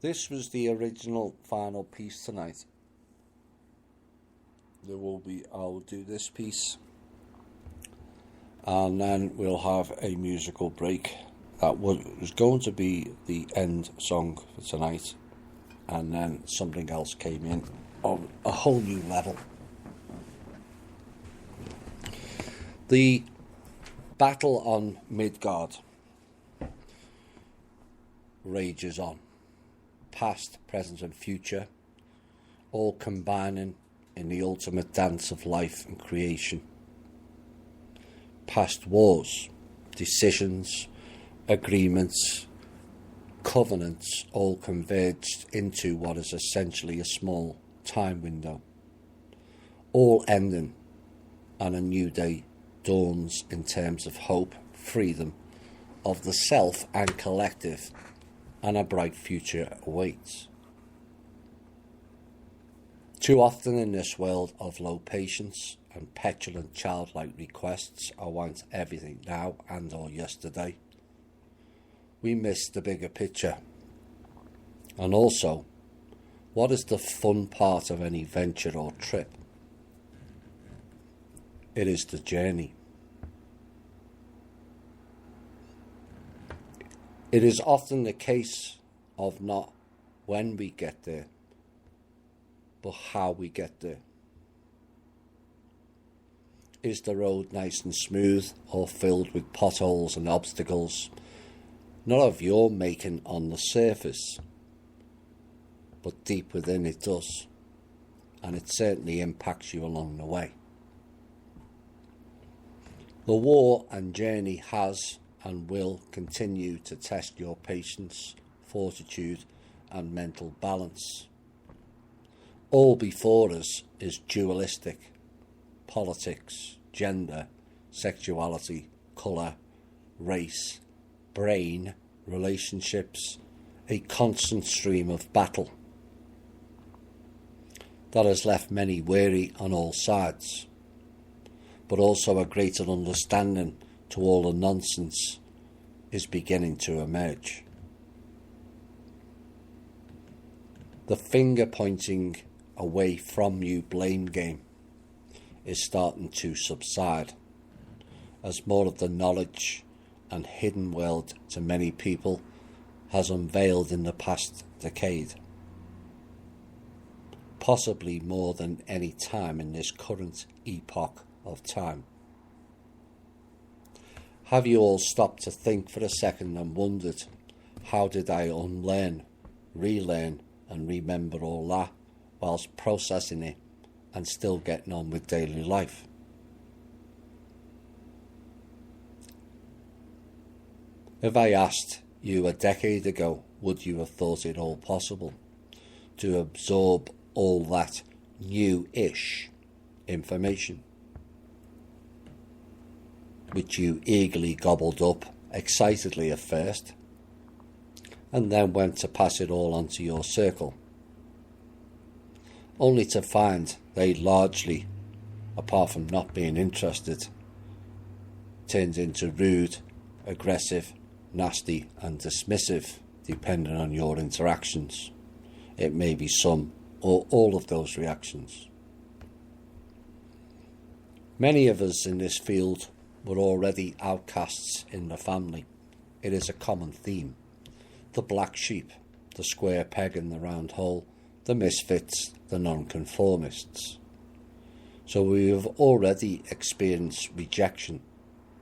This was the original final piece tonight. I'll do this piece, and then we'll have a musical break. That was going to be the end song for tonight, and then something else came in on a whole new level. The battle on Midgard rages on. Past, present and future, all combining in the ultimate dance of life and creation. Past wars, decisions, agreements, covenants, all converged into what is essentially a small time window. All ending, and a new day dawns in terms of hope, freedom of the self and collective, and a bright future awaits. Too often in this world of low patience and petulant childlike requests, I want everything now and or yesterday, we miss the bigger picture. And also, what is the fun part of any venture or trip? It is the journey. It is often the case of not when we get there, but how we get there. Is the road nice and smooth or filled with potholes and obstacles? Not of your making on the surface, but deep within it does, and it certainly impacts you along the way. The war and journey has and will continue to test your patience, fortitude and mental balance. All before us is dualistic: politics, gender, sexuality, colour, race, brain, relationships, a constant stream of battle that has left many weary on all sides, but also a greater understanding to all the nonsense is beginning to emerge. The finger pointing away from you blame game is starting to subside as more of the knowledge and hidden world to many people has unveiled in the past decade, possibly more than any time in this current epoch of time. Have you all stopped to think for a second and wondered, how did I unlearn, relearn and remember all that whilst processing it and still getting on with daily life? If I asked you a decade ago, would you have thought it all possible to absorb all that new-ish information, which you eagerly gobbled up excitedly at first, and then went to pass it all on to your circle, only to find they largely, apart from not being interested, turned into rude, aggressive, nasty and dismissive, depending on your interactions. It may be some or all of those reactions. Many of us in this field were already outcasts in the family. It is a common theme. The black sheep, the square peg in the round hole, the misfits, the nonconformists. So we have already experienced rejection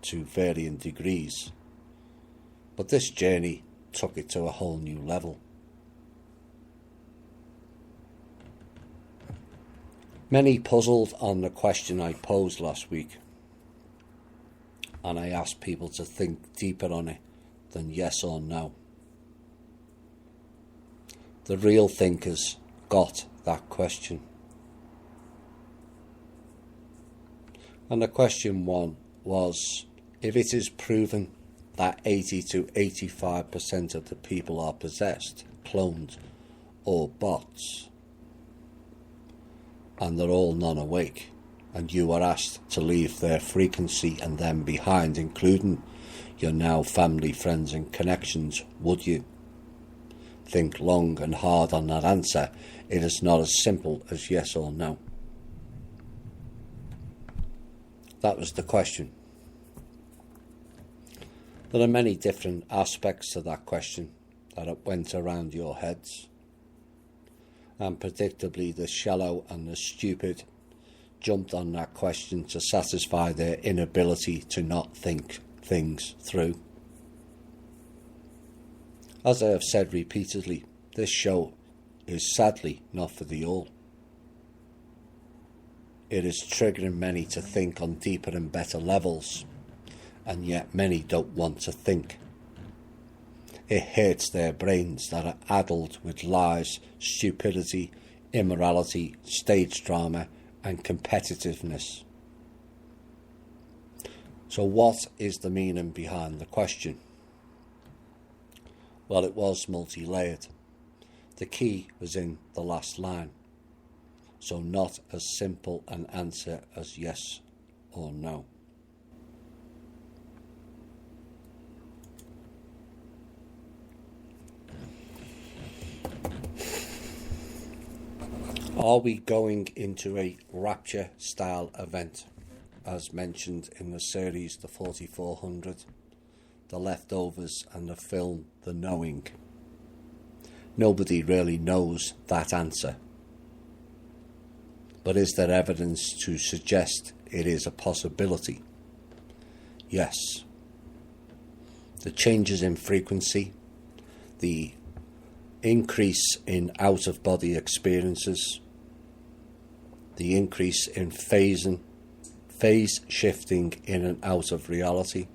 to varying degrees. But this journey took it to a whole new level. Many puzzled on the question I posed last week, and I asked people to think deeper on it than yes or no. The real thinkers got that question. And the question one was, if it is proven that 80 to 85% of the people are possessed, cloned or bots, and they're all non-awake, and you are asked to leave their frequency and them behind, including your now family, friends and connections, would you? think long and hard on that answer. It is not as simple as yes or no. That was the question. There are many different aspects to that question that went around your heads. And predictably, the shallow and the stupid jumped on that question to satisfy their inability to not think things through. As I have said repeatedly, this show is sadly not for the all. It is triggering many to think on deeper and better levels, and yet many don't want to think. It hurts their brains that are addled with lies, stupidity, immorality, stage drama, and competitiveness. So what is the meaning behind the question? Well, it was multi-layered. The key was in the last line. So not as simple an answer as yes or no. Are we going into a rapture style event, as mentioned in the series The 4400, The Leftovers, and the film The Knowing? Nobody really knows that answer. But is there evidence to suggest it is a possibility? Yes. The changes in frequency, the increase in out-of-body experiences, the increase in phase shifting in and out of reality,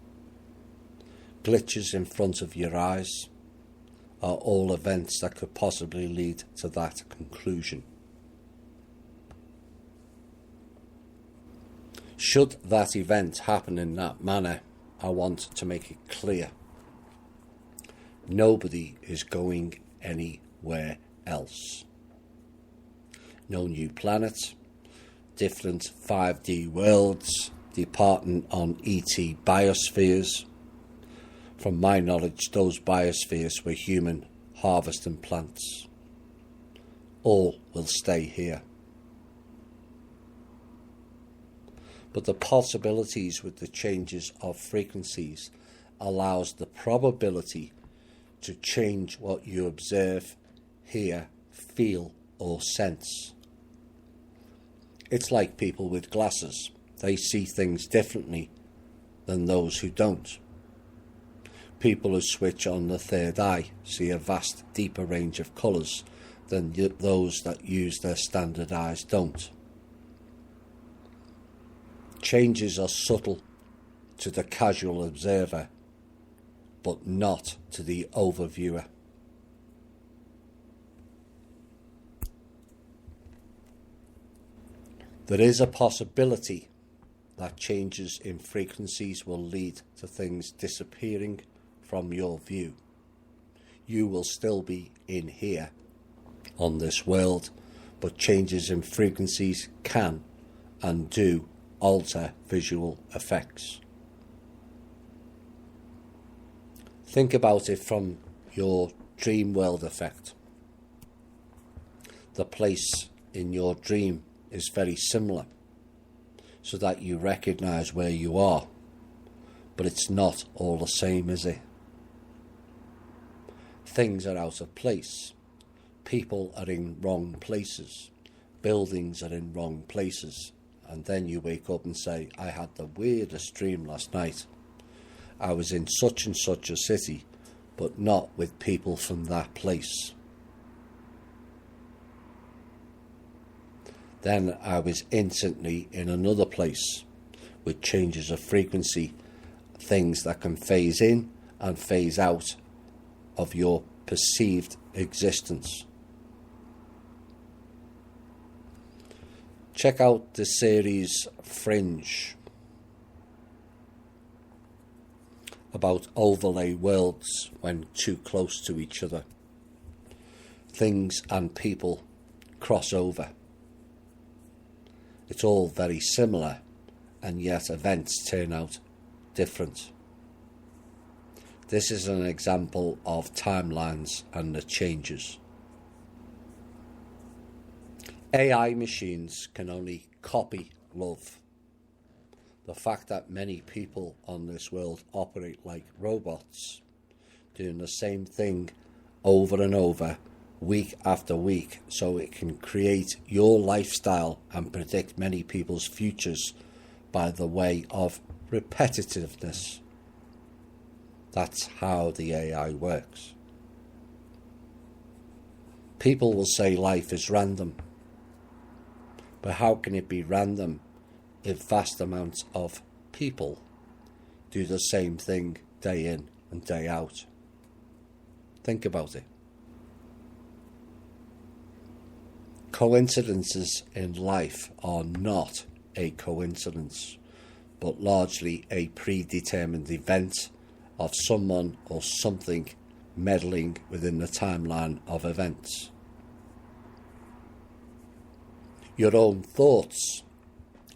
glitches in front of your eyes, are all events that could possibly lead to that conclusion. Should that event happen in that manner, I want to make it clear. Nobody is going anywhere else. No new planet, different 5D worlds, departing on ET biospheres. From my knowledge, those biospheres were human harvesting plants. All will stay here. But the possibilities with the changes of frequencies allows the probability to change what you observe, hear, feel, or sense. It's like people with glasses. They see things differently than those who don't. People who switch on the third eye see a vast deeper range of colours than those that use their standard eyes don't. Changes are subtle to the casual observer, but not to the overviewer. There is a possibility that changes in frequencies will lead to things disappearing from your view. You will still be in here on this world, but changes in frequencies can and do alter visual effects. Think about it from your dream world effect. The place in your dream is very similar, so that you recognise where you are, but it's not all the same, is it? Things are out of place. People are in wrong places. Buildings are in wrong places. And then you wake up and say, I had the weirdest dream last night. I was in such and such a city, but not with people from that place. Then I was instantly in another place with changes of frequency, things that can phase in and phase out of your perceived existence. Check out the series Fringe about overlay worlds when too close to each other. Things and people cross over. It's all very similar, and yet events turn out different. This is an example of timelines and the changes. AI machines can only copy love. The fact that many people on this world operate like robots, doing the same thing over and over, week after week, so it can create your lifestyle and predict many people's futures by the way of repetitiveness. That's how the AI works. People will say life is random, but how can it be random if vast amounts of people do the same thing day in and day out? Think about it. Coincidences in life are not a coincidence, but largely a predetermined event of someone or something meddling within the timeline of events. Your own thoughts,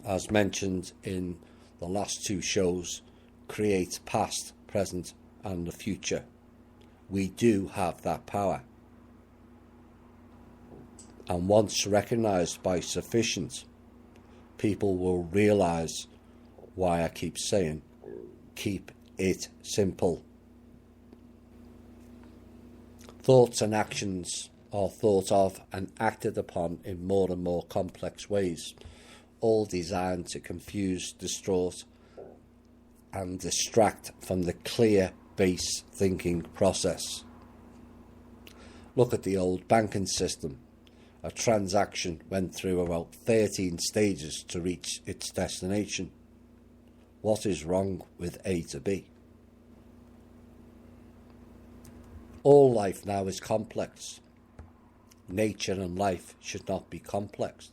as mentioned in the last two shows, create past, present, and the future. We do have that power. And once recognised by sufficient, people will realise why I keep saying, keep it simple. Thoughts and actions are thought of and acted upon in more and more complex ways, all designed to confuse, distort, and distract from the clear base thinking process. Look at the old banking system. A transaction went through about 13 stages to reach its destination. What is wrong with A to B? All life now is complex. Nature and life should not be complex.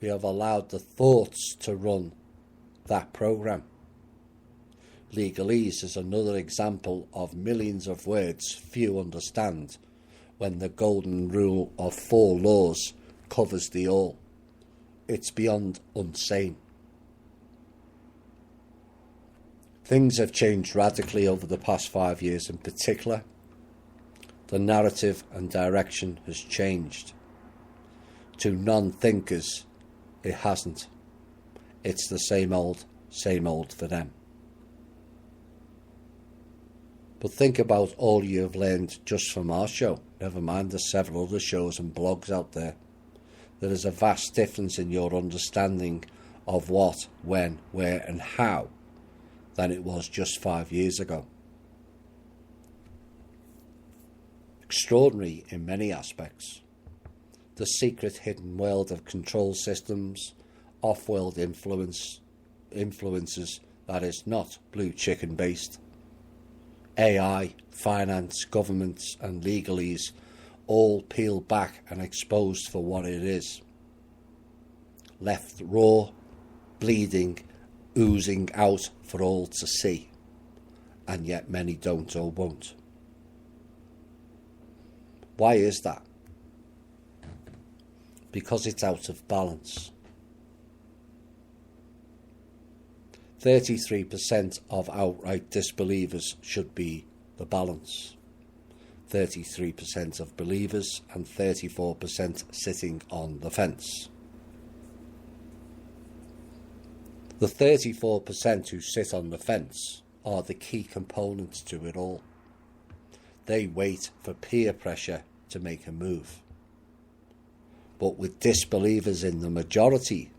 We have allowed the thoughts to run that program. Legalese is another example of millions of words few understand, when the golden rule of 4 laws covers the all. It's beyond insane. Things have changed radically over the past 5 years in particular. The narrative and direction has changed. To non-thinkers, it hasn't. It's the same old for them. But think about all you have learned just from our show, never mind the several other shows and blogs out there. There is a vast difference in your understanding of what, when, where and how than it was just 5 years ago. Extraordinary in many aspects. The secret hidden world of control systems, off-world influences that is not blue chicken based. AI, finance, governments and legalese all peeled back and exposed for what it is. Left raw, bleeding, oozing out for all to see. And yet many don't or won't. Why is that? Because it's out of balance. 33% of outright disbelievers should be the balance. 33% of believers and 34% sitting on the fence. The 34% who sit on the fence are the key components to it all. They wait for peer pressure to make a move. But with disbelievers in the majority,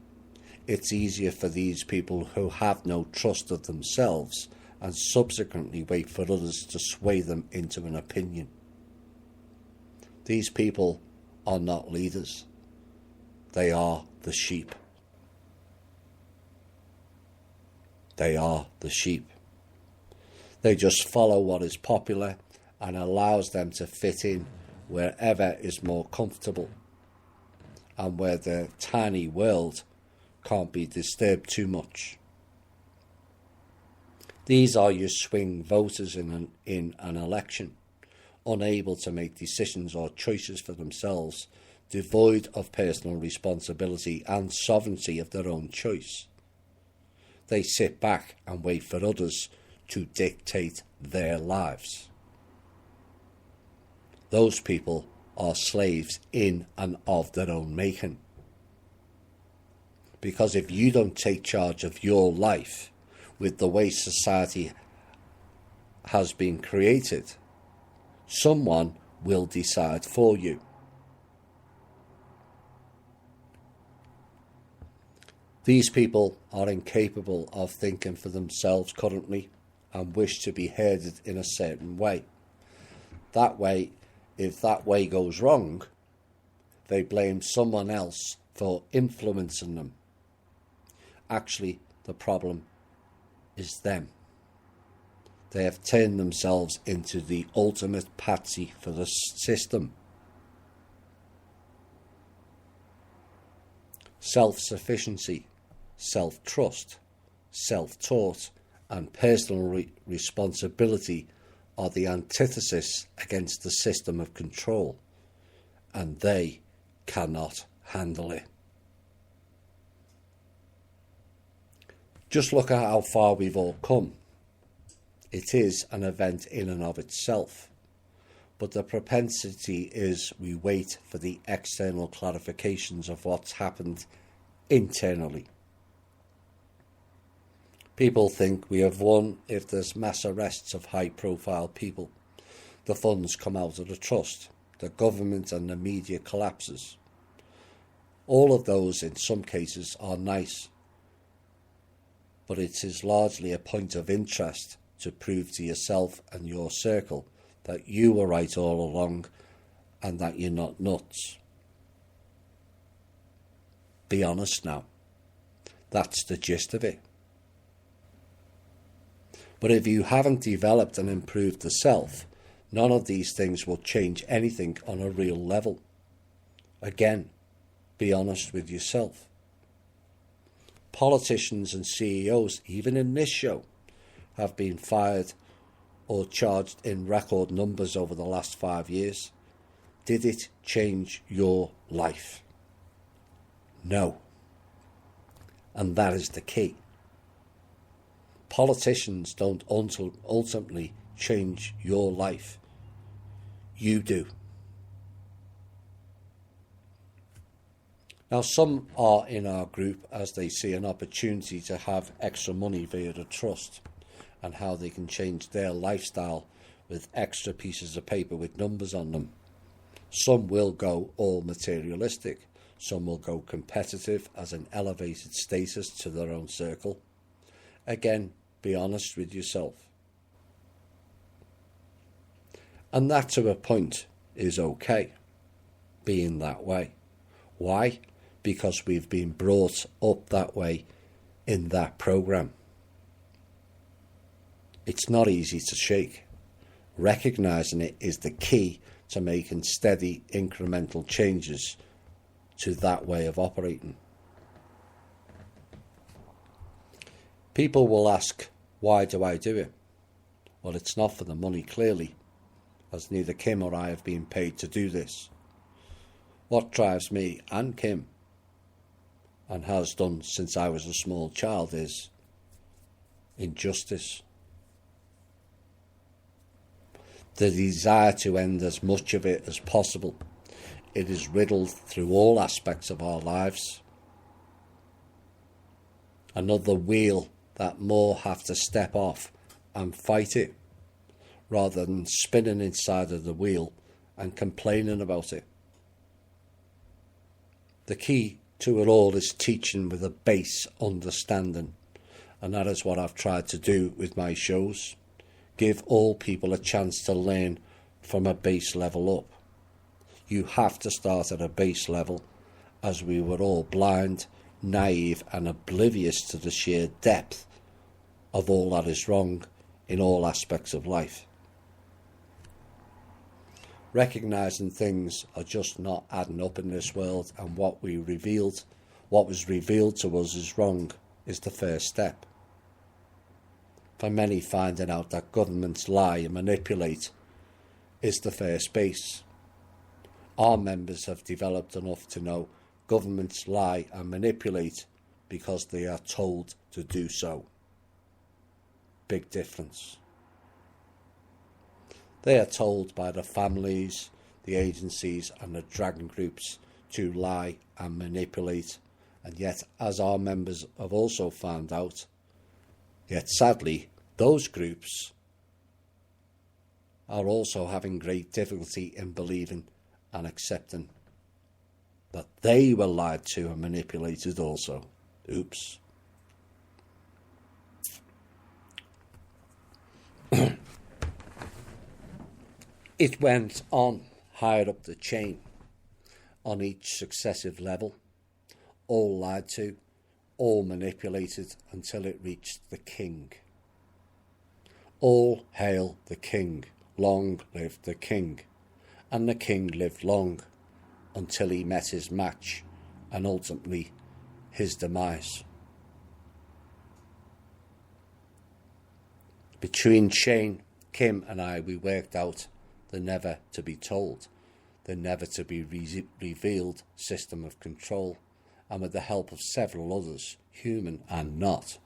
it's easier for these people who have no trust of themselves and subsequently wait for others to sway them into an opinion. These people are not leaders. They are the sheep. They are the sheep. They just follow what is popular and allows them to fit in wherever is more comfortable and where their tiny world can't be disturbed too much. These are your swing voters in an election, unable to make decisions or choices for themselves, devoid of personal responsibility and sovereignty of their own choice. They sit back and wait for others to dictate their lives. Those people are slaves in and of their own making. Because if you don't take charge of your life with the way society has been created, someone will decide for you. These people are incapable of thinking for themselves currently and wish to be herded in a certain way. That way, if that way goes wrong, they blame someone else for influencing them. Actually, the problem is them. They have turned themselves into the ultimate patsy for the system. Self-sufficiency, self-trust, self-taught, and personal responsibility are the antithesis against the system of control, and they cannot handle it. Just look at how far we've all come. It is an event in and of itself, but the propensity is we wait for the external clarifications of what's happened internally. People think we have won if there's mass arrests of high-profile people, the funds come out of the trust, the government and the media collapses. All of those in some cases are nice, but it is largely a point of interest to prove to yourself and your circle that you were right all along and that you're not nuts. Be honest now. That's the gist of it. But if you haven't developed and improved the self, none of these things will change anything on a real level. Again, be honest with yourself. Politicians and CEOs, even in this show, have been fired or charged in record numbers over the last 5 years. Did it change your life? No. And that is the key. Politicians don't ultimately change your life. You do. Now, some are in our group as they see an opportunity to have extra money via the trust and how they can change their lifestyle with extra pieces of paper with numbers on them. Some will go all materialistic. Some will go competitive as an elevated status to their own circle. Again, be honest with yourself. And that to a point is okay, being that way. Why? Because we've been brought up that way in that program. It's not easy to shake. Recognizing it is the key to making steady incremental changes to that way of operating. People will ask, why do I do it? Well, it's not for the money, clearly, as neither Kim or I have been paid to do this. What drives me and Kim, and has done since I was a small child, is injustice. The desire to end as much of it as possible. It is riddled through all aspects of our lives. Another wheel that more have to step off and fight it, rather than spinning inside of the wheel and complaining about it. The key to it all is teaching with a base understanding, and that is what I've tried to do with my shows. Give all people a chance to learn from a base level up. You have to start at a base level, as we were all blind, naive and oblivious to the sheer depth of all that is wrong in all aspects of life. Recognising things are just not adding up in this world, and what was revealed to us is wrong, is the first step. For many, finding out that governments lie and manipulate is the first base. Our members have developed enough to know governments lie and manipulate because they are told to do so. big difference. They are told by the families, the agencies and the dragon groups to lie and manipulate, and yet, as our members have also found out, yet sadly, those groups are also having great difficulty in believing and accepting that they were lied to and manipulated also. Oops. It went on higher up the chain, on each successive level, all lied to, all manipulated until it reached the king. All hail the king, long live the king, and the king lived long until he met his match and ultimately his demise. Between Shane, Kim and I, we worked out the never to be told, the never to be revealed system of control, and with the help of several others, human and not,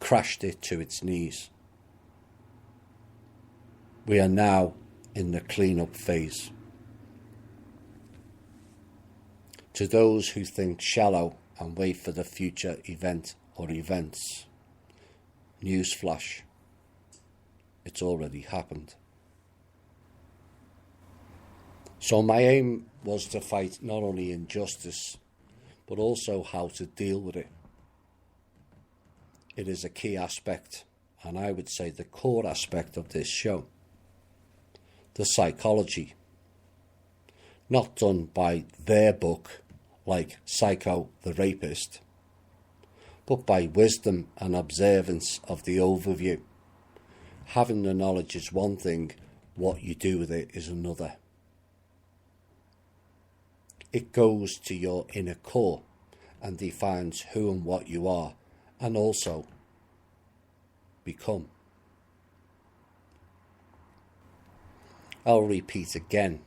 crashed it to its knees. We are now in the clean-up phase. To those who think shallow and wait for the future event or events, newsflash, it's already happened. So my aim was to fight not only injustice, but also how to deal with it. It is a key aspect, and I would say the core aspect of this show. The psychology. Not done by their book, like Psycho the Rapist, but by wisdom and observance of the overview. Having the knowledge is one thing, what you do with it is another. It goes to your inner core and defines who and what you are, and also become. I'll repeat again,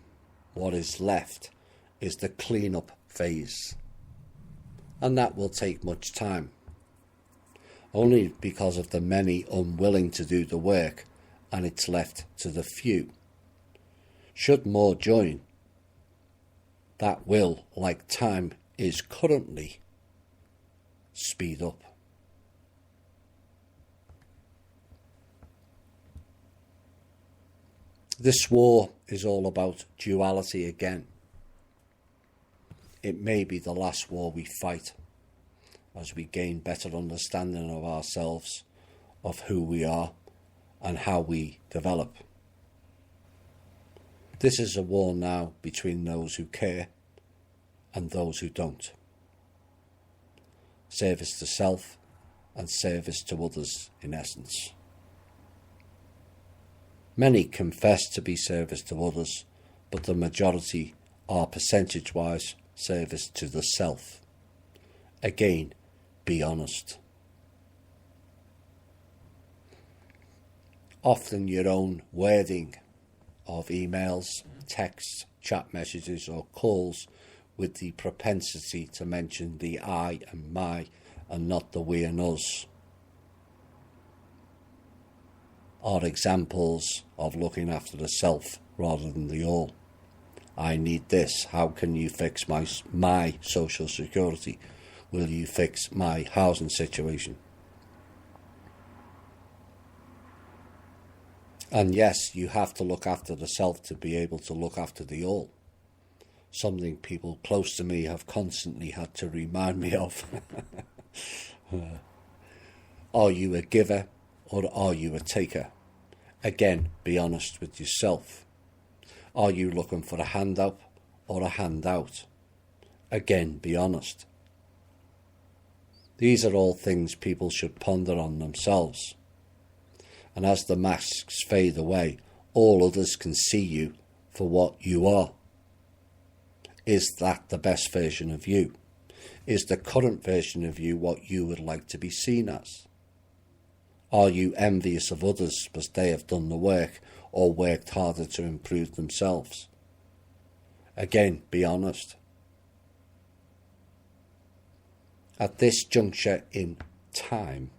what is left is the clean-up phase, and that will take much time, only because of the many unwilling to do the work, and it's left to the few. Should more join, that will, like time is currently, speed up. This war is all about duality again. It may be the last war we fight, as we gain better understanding of ourselves, of who we are, and how we develop. This is a war now between those who care and those who don't. Service to self and service to others, in essence. Many confess to be service to others, but the majority are percentage-wise service to the self. Again, be honest. Often your own wording of emails, texts, chat messages or calls with the propensity to mention the I and my and not the we and us are examples of looking after the self rather than the all. I need this. How can you fix my social security? Will you fix my housing situation? And yes, you have to look after the self to be able to look after the all. Something people close to me have constantly had to remind me of. Are you a giver or are you a taker? Again, be honest with yourself. Are you looking for a hand up or a handout? Again, be honest. These are all things people should ponder on themselves. And as the masks fade away, all others can see you for what you are. Is that the best version of you? Is the current version of you what you would like to be seen as? Are you envious of others because they have done the work or worked harder to improve themselves? Again, be honest. At this juncture in time,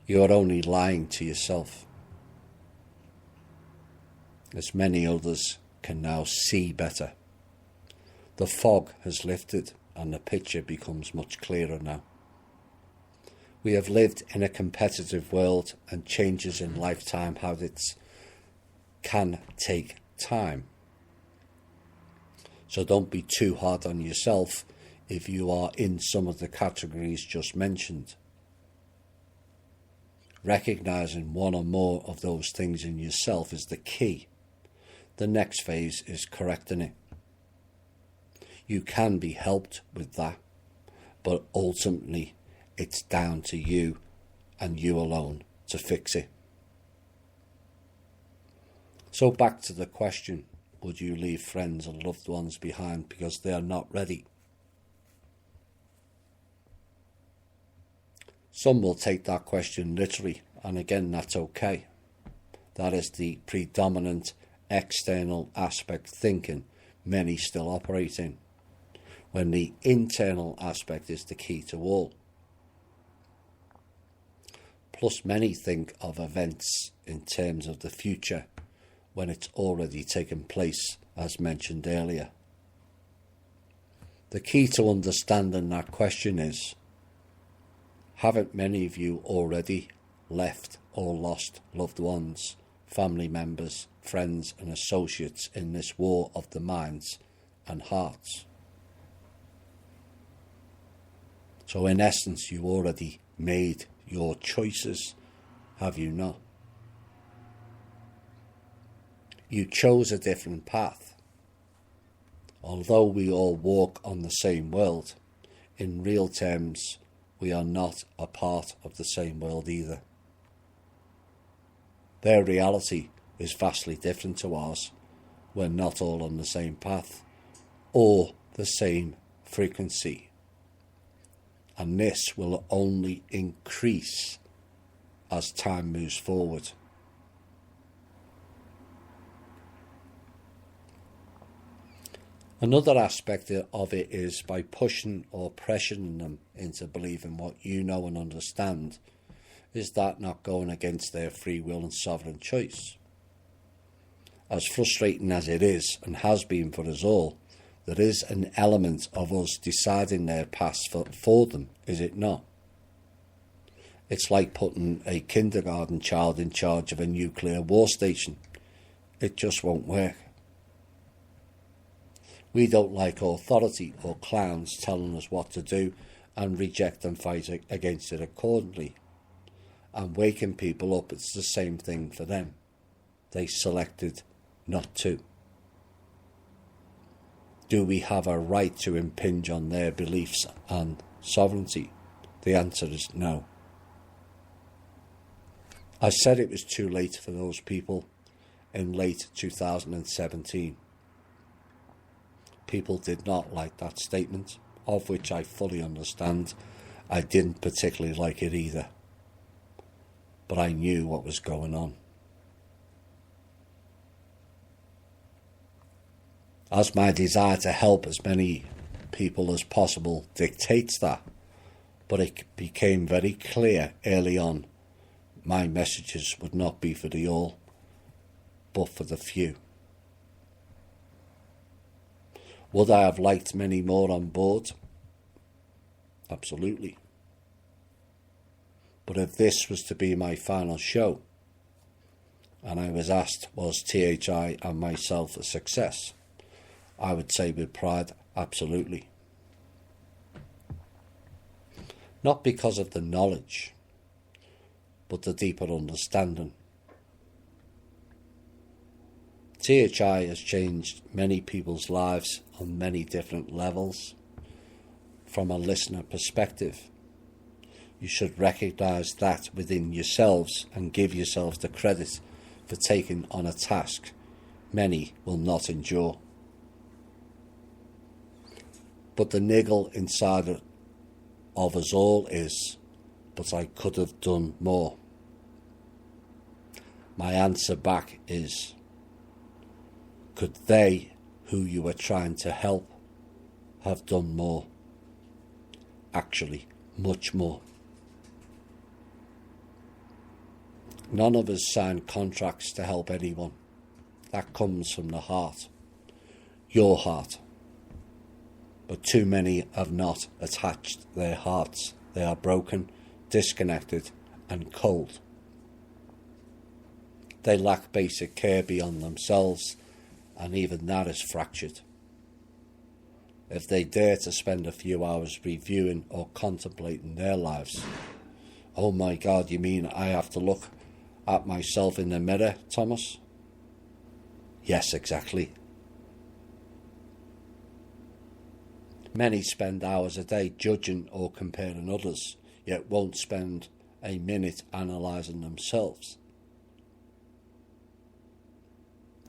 You are only lying to yourself, as many others can now see better. The fog has lifted and the picture becomes much clearer now. We have lived in a competitive world, and changes in lifetime habits can take time. So don't be too hard on yourself if you are in some of the categories just mentioned. Recognizing one or more of those things in yourself is the key. The next phase is correcting it. You can be helped with that, but ultimately it's down to you and you alone to fix it. So back to the question, would you leave friends and loved ones behind because they are not ready? Some will take that question literally, and again, that's okay. That is the predominant external aspect thinking many still operate in, when the internal aspect is the key to all. Plus, many think of events in terms of the future when it's already taken place, as mentioned earlier. The key to understanding that question is, haven't many of you already left or lost loved ones, family members, friends and associates in this war of the minds and hearts? So in essence, you already made your choices, have you not? You chose a different path. Although we all walk on the same world, in real terms, we are not a part of the same world either. Their reality is vastly different to ours. We're not all on the same path or the same frequency. And this will only increase as time moves forward. Another aspect of it is by pushing or pressuring them into believing what you know and understand. Is that not going against their free will and sovereign choice? As frustrating as it is and has been for us all, there is an element of us deciding their paths for them, is it not? It's like putting a kindergarten child in charge of a nuclear war station. It just won't work. We don't like authority or clowns telling us what to do and reject and fight against it accordingly. And waking people up, it's the same thing for them. They selected not to. Do we have a right to impinge on their beliefs and sovereignty? The answer is no. I said it was too late for those people in late 2017. People did not like that statement, of which I fully understand. I didn't particularly like it either. But I knew what was going on. As my desire to help as many people as possible dictates that, but it became very clear early on, my messages would not be for the all, but for the few. Would I have liked many more on board? Absolutely. But if this was to be my final show, and I was asked, was THI and myself a success? I would say with pride, absolutely. Not because of the knowledge, but the deeper understanding. THI has changed many people's lives on many different levels. From a listener perspective, you should recognise that within yourselves and give yourselves the credit for taking on a task many will not endure. But the niggle inside of us all is, but I could have done more. My answer back is, could they, who you were trying to help, have done more? Actually, much more. None of us sign contracts to help anyone. That comes from the heart. Your heart. But too many have not attached their hearts. They are broken, disconnected, and cold. They lack basic care beyond themselves, and even that is fractured. If they dare to spend a few hours reviewing or contemplating their lives, oh my God, you mean I have to look at myself in the mirror, Thomas? Yes, exactly. Many spend hours a day judging or comparing others, yet won't spend a minute analysing themselves.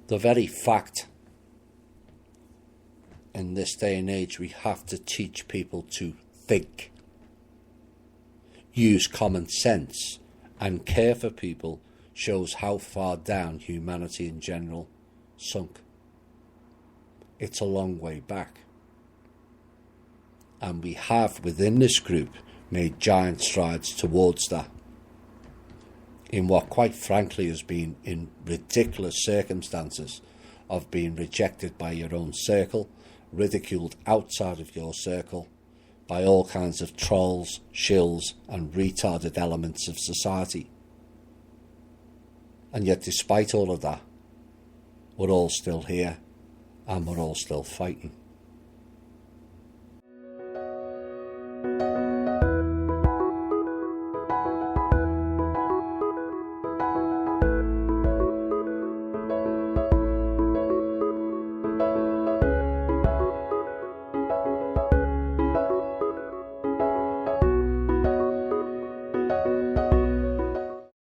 The very fact in this day and age we have to teach people to think, use common sense, and care for people shows how far down humanity in general sunk. It's a long way back. And we have within this group made giant strides towards that. In what quite frankly has been in ridiculous circumstances of being rejected by your own circle, ridiculed outside of your circle, by all kinds of trolls, shills and retarded elements of society. And yet despite all of that, we're all still here and we're all still fighting.